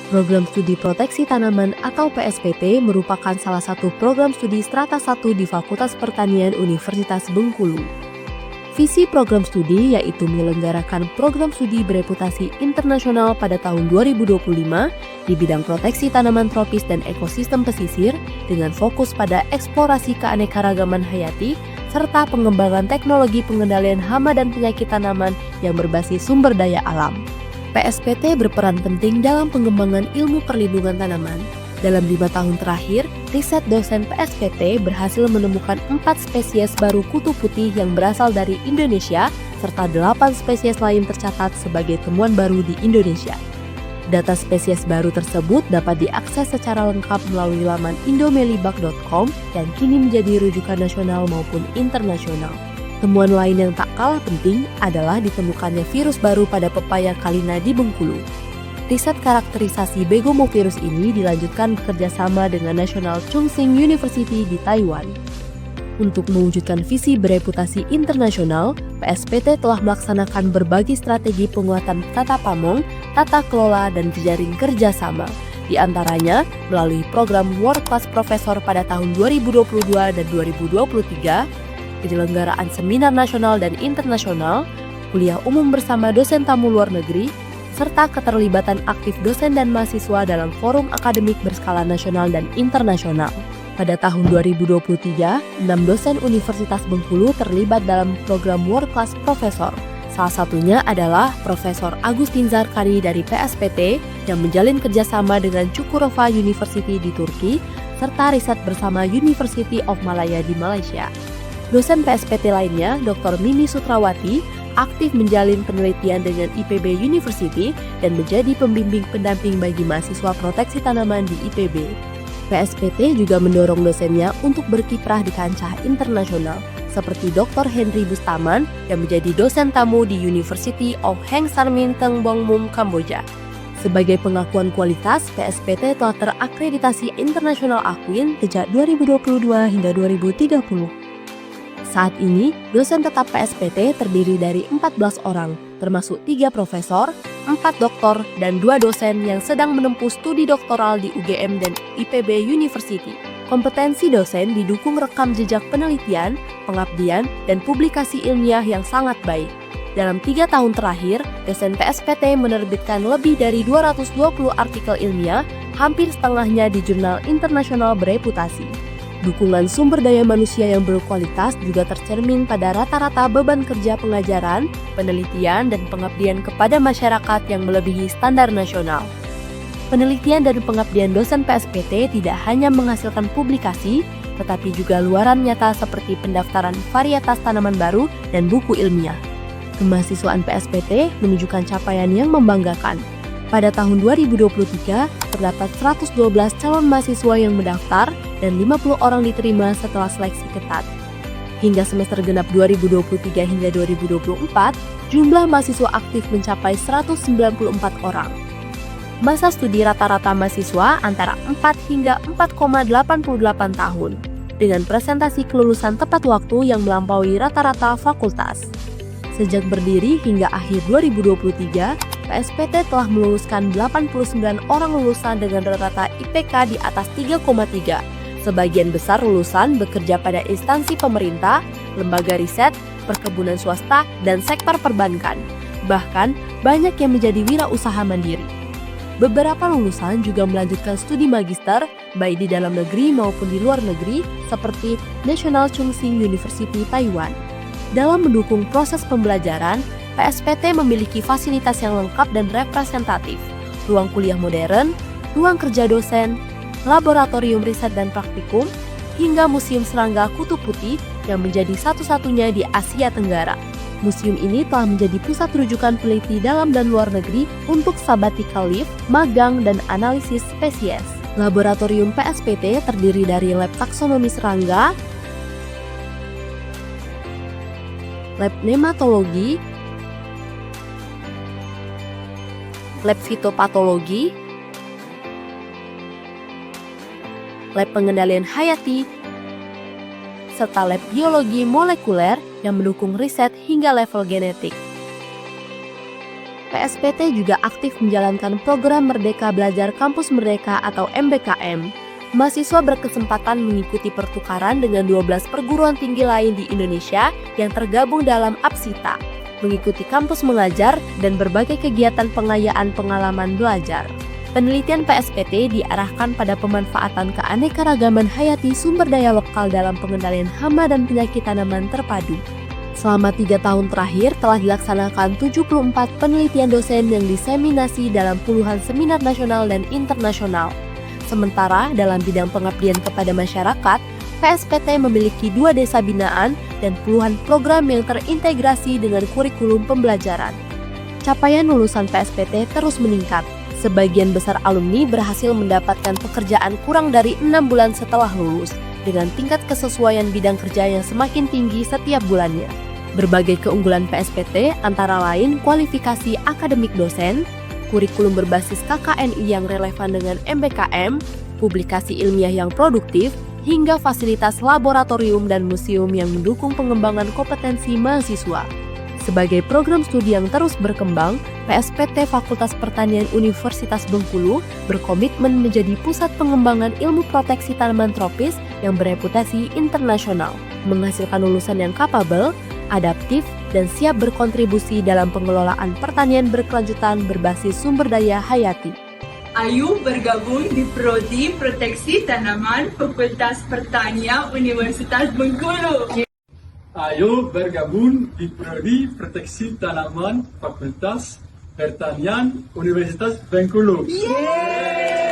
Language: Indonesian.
Program Studi Proteksi Tanaman atau PSPT merupakan salah satu program studi strata 1 di Fakultas Pertanian Universitas Bengkulu. Visi program studi yaitu menyelenggarakan program studi bereputasi internasional pada tahun 2025 di bidang proteksi tanaman tropis dan ekosistem pesisir dengan fokus pada eksplorasi keanekaragaman hayati serta pengembangan teknologi pengendalian hama dan penyakit tanaman yang berbasis sumber daya alam. PSPT berperan penting dalam pengembangan ilmu perlindungan tanaman. Dalam 5 tahun terakhir, riset dosen PSPT berhasil menemukan 4 spesies baru kutu putih yang berasal dari Indonesia, serta 8 spesies lain tercatat sebagai temuan baru di Indonesia. Data spesies baru tersebut dapat diakses secara lengkap melalui laman indomelibak.com yang kini menjadi rujukan nasional maupun internasional. Temuan lain yang tak kalah penting adalah ditemukannya virus baru pada pepaya Kalina di Bengkulu. Riset karakterisasi begomovirus ini dilanjutkan bekerjasama dengan National Chung Sing University di Taiwan. Untuk mewujudkan visi bereputasi internasional, PSPT telah melaksanakan berbagai strategi penguatan tata pamong, tata kelola, dan jejaring kerjasama. Di antaranya, melalui program World Class Professor pada tahun 2022 dan 2023, penyelenggaraan seminar nasional dan internasional, kuliah umum bersama dosen tamu luar negeri, serta keterlibatan aktif dosen dan mahasiswa dalam forum akademik berskala nasional dan internasional. Pada tahun 2023, 6 dosen Universitas Bengkulu terlibat dalam program World Class Professor. Salah satunya adalah Profesor Agustin Zarkani dari PSPT yang menjalin kerjasama dengan Çukurova University di Turki, serta riset bersama University of Malaya di Malaysia. Dosen PSPT lainnya, Dr. Mimi Sutrawati, aktif menjalin penelitian dengan IPB University dan menjadi pembimbing pendamping bagi mahasiswa proteksi tanaman di IPB. PSPT juga mendorong dosennya untuk berkiprah di kancah internasional, seperti Dr. Henry Bustaman yang menjadi dosen tamu di University of Heng Sarmin Teng Bong Mum, Kamboja. Sebagai pengakuan kualitas, PSPT telah terakreditasi International Akwin sejak 2022 hingga 2030. Saat ini, dosen tetap PSPT terdiri dari 14 orang, termasuk 3 profesor, 4 doktor, dan 2 dosen yang sedang menempuh studi doktoral di UGM dan IPB University. Kompetensi dosen didukung rekam jejak penelitian, pengabdian, dan publikasi ilmiah yang sangat baik. Dalam 3 tahun terakhir, dosen PSPT menerbitkan lebih dari 220 artikel ilmiah, hampir setengahnya di jurnal internasional bereputasi. Dukungan sumber daya manusia yang berkualitas juga tercermin pada rata-rata beban kerja pengajaran, penelitian, dan pengabdian kepada masyarakat yang melebihi standar nasional. Penelitian dan pengabdian dosen PSPT tidak hanya menghasilkan publikasi, tetapi juga luaran nyata seperti pendaftaran varietas tanaman baru dan buku ilmiah. Kemahasiswaan PSPT menunjukkan capaian yang membanggakan. Pada tahun 2023, terdapat 112 calon mahasiswa yang mendaftar dan 50 orang diterima setelah seleksi ketat. Hingga semester genap 2023 hingga 2024, jumlah mahasiswa aktif mencapai 194 orang. Masa studi rata-rata mahasiswa antara 4 hingga 4,88 tahun, dengan presentasi kelulusan tepat waktu yang melampaui rata-rata fakultas. Sejak berdiri hingga akhir 2023, PSPT telah meluluskan 89 orang lulusan dengan rata-rata IPK di atas 3,3. Sebagian besar lulusan bekerja pada instansi pemerintah, lembaga riset, perkebunan swasta, dan sektor perbankan. Bahkan, banyak yang menjadi wirausaha mandiri. Beberapa lulusan juga melanjutkan studi magister, baik di dalam negeri maupun di luar negeri, seperti National Chung Sing University Taiwan. Dalam mendukung proses pembelajaran, PSPT memiliki fasilitas yang lengkap dan representatif, ruang kuliah modern, ruang kerja dosen, laboratorium riset dan praktikum, hingga Museum Serangga Kutu Putih yang menjadi satu-satunya di Asia Tenggara. Museum ini telah menjadi pusat rujukan peneliti dalam dan luar negeri untuk sabbatical leave, magang, dan analisis spesies. Laboratorium PSPT terdiri dari lab taksonomi serangga, lab nematologi, lab fitopatologi, lab pengendalian hayati, serta lab biologi molekuler yang mendukung riset hingga level genetik. PSPT juga aktif menjalankan program Merdeka Belajar Kampus Merdeka atau MBKM. Mahasiswa berkesempatan mengikuti pertukaran dengan 12 perguruan tinggi lain di Indonesia yang tergabung dalam APSITA, mengikuti kampus mengajar, dan berbagai kegiatan pengayaan pengalaman belajar. Penelitian PSPT diarahkan pada pemanfaatan keanekaragaman hayati sumber daya lokal dalam pengendalian hama dan penyakit tanaman terpadu. Selama 3 tahun terakhir telah dilaksanakan 74 penelitian dosen yang diseminasi dalam puluhan seminar nasional dan internasional. Sementara dalam bidang pengabdian kepada masyarakat, PSPT memiliki 2 desa binaan dan puluhan program yang terintegrasi dengan kurikulum pembelajaran. Capaian lulusan PSPT terus meningkat. Sebagian besar alumni berhasil mendapatkan pekerjaan kurang dari 6 bulan setelah lulus, dengan tingkat kesesuaian bidang kerja yang semakin tinggi setiap bulannya. Berbagai keunggulan PSPT antara lain kualifikasi akademik dosen, kurikulum berbasis KKNI yang relevan dengan MBKM, publikasi ilmiah yang produktif, hingga fasilitas laboratorium dan museum yang mendukung pengembangan kompetensi mahasiswa. Sebagai program studi yang terus berkembang, PSPT Fakultas Pertanian Universitas Bengkulu berkomitmen menjadi pusat pengembangan ilmu proteksi tanaman tropis yang bereputasi internasional, menghasilkan lulusan yang kapabel, adaptif, dan siap berkontribusi dalam pengelolaan pertanian berkelanjutan berbasis sumber daya hayati. Ayo bergabung di Prodi Proteksi Tanaman Fakultas Pertanian Universitas Bengkulu. Ayo bergabung di Prodi Proteksi Tanaman Fakultas Pertanian Universitas Bengkulu. Yeay!